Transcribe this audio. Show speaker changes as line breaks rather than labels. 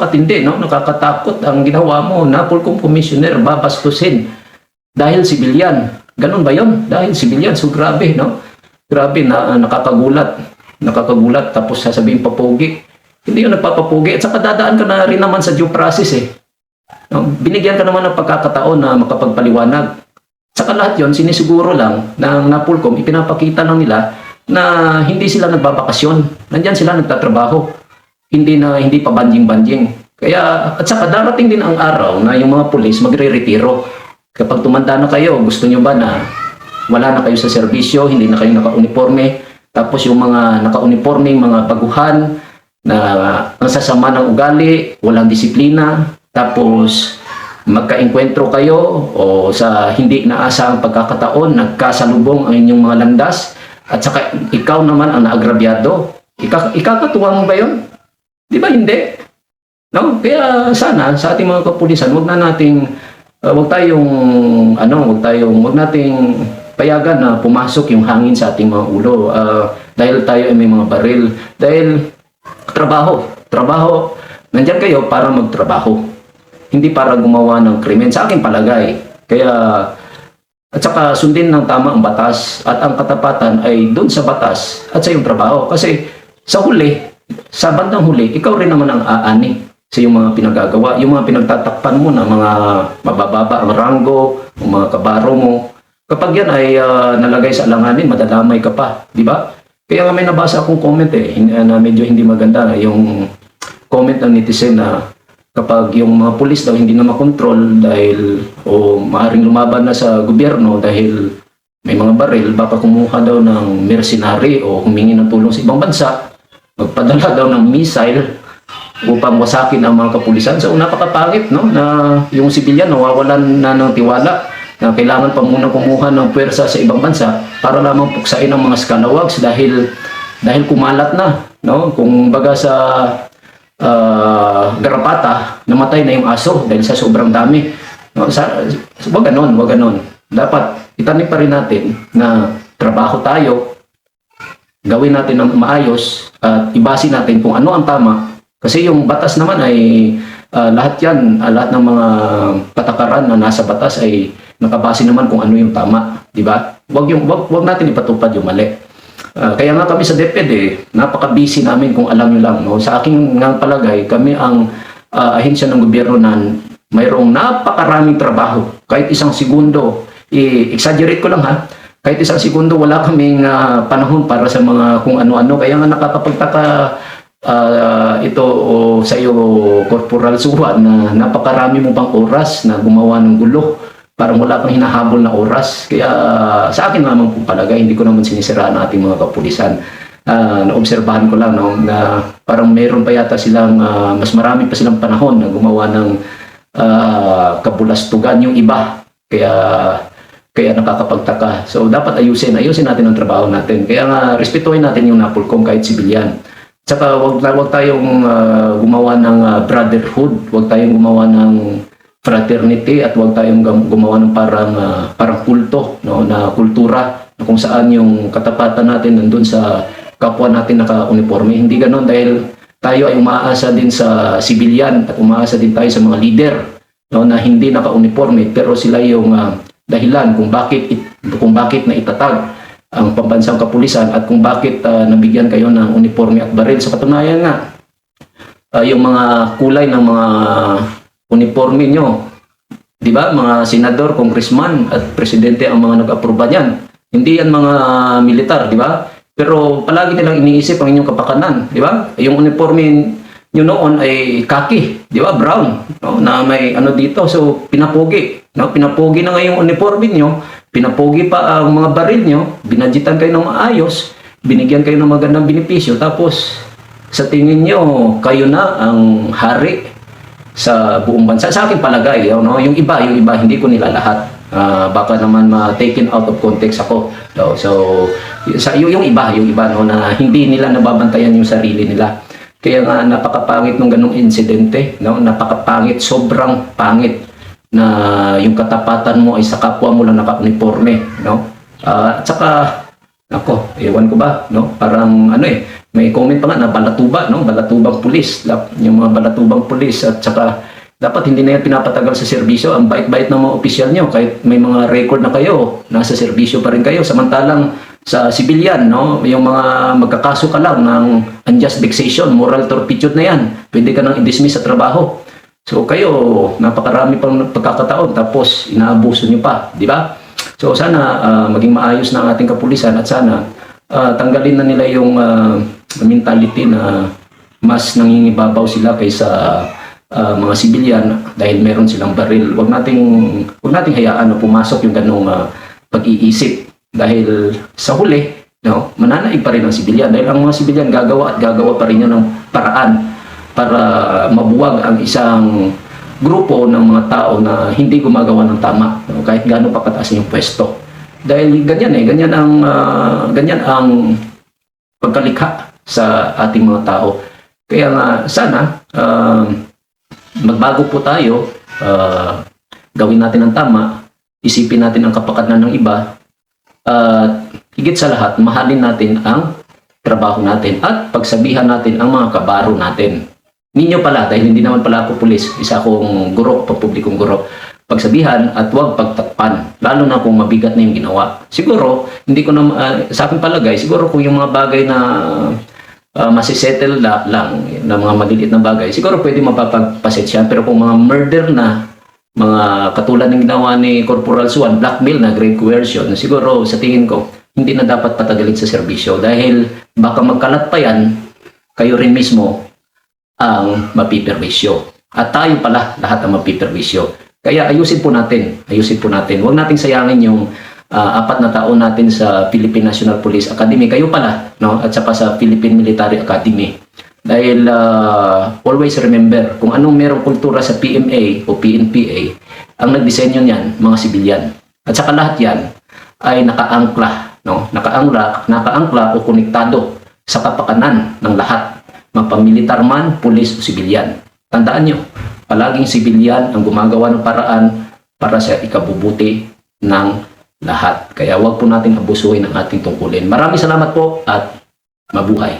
napakatindi, no? Nakakatakot ang ginawa mo. Napolcom commissioner, babastusin dahil civilian. Ganun ba yun? Dahil civilian. So grabe, no? Grabe na nakakagulat. Nakakagulat. Tapos sasabihin papogi. Hindi yun nagpapapogi. At saka dadaan ka na rin naman sa due process eh. No? Binigyan ka naman ng pagkakataon na makapagpaliwanag. Saka lahat yun, sinisiguro lang ng Napolcom, ipinapakita lang nila na hindi sila nagbabakasyon. Nandyan sila nagtatrabaho. Hindi pa banjing-banjing. Kaya, at saka darating din ang araw na yung mga pulis magre-retiro. Kapag tumanda na kayo, gusto nyo ba na wala na kayo sa serbisyo, hindi na kayo naka-uniforme, tapos yung mga naka-uniforme, mga baguhan, na ang sasama ng ugali, walang disiplina, tapos magka-enkwentro kayo o sa hindi naasahang pagkakataon, nagkasalubong ang inyong mga landas, at saka ikaw naman ang naagrabyado. Ikakatuwa mo ba yun? Di ba hindi? No? Kaya sana sa ating mga kapulisan, wag nating payagan na pumasok yung hangin sa ating mga ulo dahil tayo ay may mga baril. Dahil trabaho, nandiyan kayo para magtrabaho. Hindi para gumawa ng krimen sa aking palagay. Kaya, at saka sundin ng tama ang batas at ang katapatan ay doon sa batas at sa iyong trabaho. Kasi sa bandang huli, ikaw rin naman ang aani sa iyong mga pinagagawa. Yung mga pinagtatakpan mo na mga mabababa ang ranggo, ang mga kabaro mo, kapag yan ay nalagay sa alanganin, madadamay ka pa. Di ba? Kaya nga may nabasa akong comment na medyo hindi maganda. Yung comment ng netizen na kapag yung mga pulis daw hindi na makontrol dahil o maaaring lumaban na sa gobyerno dahil may mga baril, baka kumuha daw ng mercenary o humingi ng tulong sa ibang bansa, magpadala daw ng missile upang wasakin ang mga kapulisan. So napakapangit, no? Na yung sibilyan nawawalan na ng tiwala na kailangan pa muna kumuha ng puwersa sa ibang bansa para lamang puksain ang mga scalawags dahil kumalat na, no? Kung baga sa garapata, namatay na yung aso dahil sa sobrang dami. No? Wag ganon. Dapat itanim pa rin natin na trabaho tayo, gawin natin ng maayos at ibase natin kung ano ang tama. Kasi yung batas naman ay lahat ng mga patakaran na nasa batas ay nakabase naman kung ano yung tama, di ba? Wag natin ipatupad yung mali. Kaya nga kami sa DepEd napaka-busy namin kung alam nyo lang. No? Sa aking palagay, kami ang ahensya ng gobyerno na mayroong napakaraming trabaho. Kahit isang segundo, exaggerate ko lang ha, kahit isang segundo wala kaming panahon para sa mga kung ano-ano. Kaya nga nakakapagtaka ito sa iyo, Corporal Suha, na napakarami mo pang oras na gumawa ng gulo. Parang wala kang hinahabol na oras. Kaya sa akin naman po palagay, hindi ko naman sinisiraan ang ating mga kapulisan. Naobserbahan ko lang, no, na parang mayroon pa yata silang, mas marami pa silang panahon na gumawa ng kabulastugan yung iba. Kaya nakakapagtaka. So dapat ayusin natin ang trabaho natin. Kaya nga respetuhin natin yung Napolcom kahit sibilyan. Tsaka wag tayong gumawa ng brotherhood, wag tayong gumawa ng fraternity at huwag tayong gumawa ng parang kulto, no, na kultura na kung saan yung katapatan natin nandun sa kapwa natin naka-uniforme. Hindi ganoon, dahil tayo ay umaasa din sa sibilyan at umaasa din tayo sa mga leader, no, na hindi naka-uniforme pero sila yung dahilan kung bakit na itatag ang pambansang kapulisan at kung bakit nabigyan kayo ng uniforme at baril. Sa katunayan nga, yung mga kulay ng mga uniforme nyo, di ba? Mga senador, congressman at presidente ang mga nag-aproba niyan. Hindi yan mga militar, di ba? Pero palagi nilang iniisip ang inyong kapakanan, di ba? Yung uniforme nyo noon ay khaki, di ba? Brown, no? Na may ano dito, so pinapogi. No? Pinapogi na ngayong uniforme nyo, pinapogi pa ang mga baril nyo, binadgetan kayo ng maayos, binigyan kayo ng magandang benepisyo, tapos sa tingin nyo, kayo na ang hari sa buong bansa. Sa akin palagay, no? Yung iba hindi ko nila lahat. Baka naman taken out of context ako. No? So, yung iba no, na hindi nila nababantayan yung sarili nila. Kaya nga napakapangit ng ganung insidente, no? Napakapangit, sobrang pangit na yung katapatan mo ay sa kapwa mo lang naka-uniforme, no? At saka ewan ko ba, no? Parang may comment pa nga na balatuba, no? Balatubang pulis, yung mga balatubang pulis, at saka dapat hindi na yan pinapatagal sa serbisyo. Ang bait-bait ng mga opisyal nyo, kahit may mga record na kayo, nasa serbisyo pa rin kayo. Samantalang sa civilian, no? Yung mga magkakaso ka lang ng unjust vexation, moral turpitude na yan, pwede ka nang i-dismiss sa trabaho. So kayo, napakarami pang pagkakataon, tapos inaabuso nyo pa, di ba? So sana maging maayos na ang ating kapulisan, at sana tanggalin na nila yung mentality na mas nangingibabaw sila kaysa mga sibilyan dahil meron silang baril. Huwag nating hayaan na pumasok yung ganung pag-iisip, dahil sa huli, no, mananaig pa rin ang sibilyan, dahil ang mga sibilyan gagawa at gagawa pa rin yan ng paraan para mabuwag ang isang grupo ng mga tao na hindi gumagawa ng tama, no, kahit gaano pa kataas yung pwesto. Dahil ganyan ang pagkalikha sa ating mga tao. Kaya nga sana magbago po tayo, gawin natin ang tama, isipin natin ang kapakanan ng iba, at higit sa lahat, mahalin natin ang trabaho natin at pagsabihan natin ang mga kabaro natin. Ninyo pala, dahil hindi naman pala ako pulis, isa akong guro, pagpublikong guro, pagsabihan at huwag pagtakpan, lalo na kung mabigat na yung ginawa. Siguro, hindi ko na, sa aking palagay, siguro kung yung mga bagay na masisettle lang, na mga maliliit na bagay, siguro pwede mapapagpasensyahan. Pero kung mga murder na, mga katulad ng ginawa ni Corporal Suan, blackmail na, grave coercion, siguro sa tingin ko, hindi na dapat patagalin sa serbisyo, dahil baka magkalat pa yan, kayo rin mismo ang mapiperwisyo. At tayo pala lahat ang mapiperwisyo. Kaya ayusin po natin. Huwag nating sayangin yung 4 na taon natin sa Philippine National Police Academy. Kayo pala, no? At saka sa Philippine Military Academy. Dahil always remember, kung anong merong kultura sa PMA o PNPA, ang nagdisenyo niyan, mga sibilyan. At saka lahat yan ay nakaangkla, no? Nakaangkla o konektado sa kapakanan ng lahat, mapamilitar man, pulis o sibilyan. Tandaan nyo, palaging sibilyan ang gumagawa ng paraan para sa ikabubuti ng lahat. Kaya huwag po natin abusuhin ang ating tungkulin. Maraming salamat po at mabuhay.